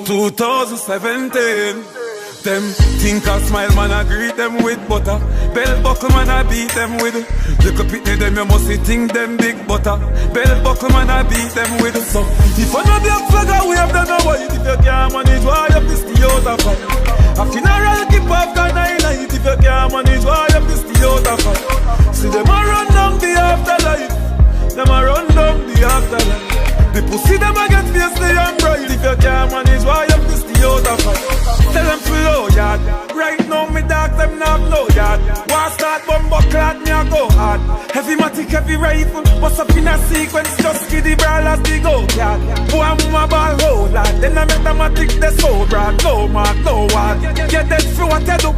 2017. Them think a smile man I greet them with butter. Bell buckle man I beat them with. Little pitney them you must think them big butter. Bell buckle man I beat them with. So if I know black flag I wave them no white. If you can't manage why you piss the out of fight. A funeral keep after 9 night. If you can't manage why you piss the out of fight. See them a run down the afterlife. Them a run down the afterlife. The pussy them a get fiercely and bright. If you can't manage why you piss the out of fight. Tell them to low yard. Right now me dog them not no yard. War start bumbo clad me a go hard. Heavy matic, heavy rifle. Bust up in a sequence, just give the brawlers the go yard. Boy I'm a ball roll lad. Then I make them a tick the soul brand. No mark, no ward. Get that through what they do.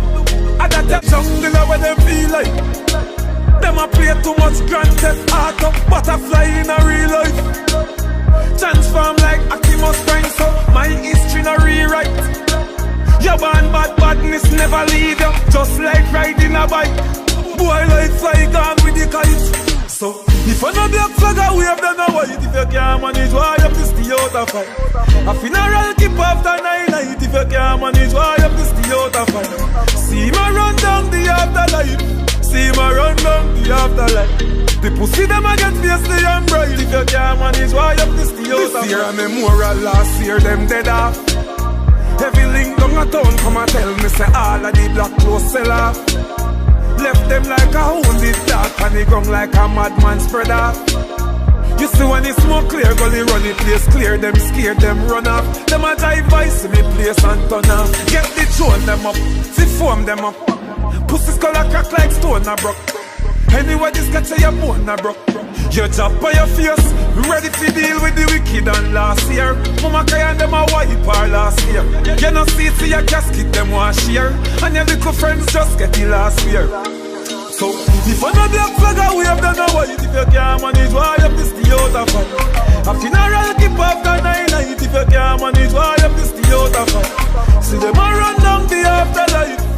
I got that jungle where they feel like. Them a play too much Grand Theft Auto. Butterfly in a real life. Transform like Optimus Prime. So my history no rewrite. Your born bad badness never leave you. Just like riding a bike. Boy like fly gone with the kite. So if I know black flag I wave them no white. If you can't manage why you piss the out of fight. A funeral keep after 9 night. If you can't manage why you piss the out of fight. See me run down the afterlife. See me run down the afterlife. The pussy them a get fiercely and bright. If you can't manage why you piss the out of fight. This year a memorial, last year them dead off. Heavy link down a town come and tell me say all of the black clothes sell off. Left them like a wounded dog and the ground like a madman spread off. You see when the smoke clear, gully run the place clear. Them scared, them run off. Them a drive by, see me place and turn off. Get the throne them up, see foam them up. Pussy skull a crack like stone a broke. Anyway this got to your bone a broke. You drop by your face, ready to deal with the wicked and last year. Mama cry and them a wipe her last year. You no see it to your casket, them want share. And your little friends just get the last year. So, if I know black flag I wave them no white. If you can't manage why you piss the out of fight. A funeral keep after 9 night. If you can't manage why you piss the out of fight. See them a run down the afterlife.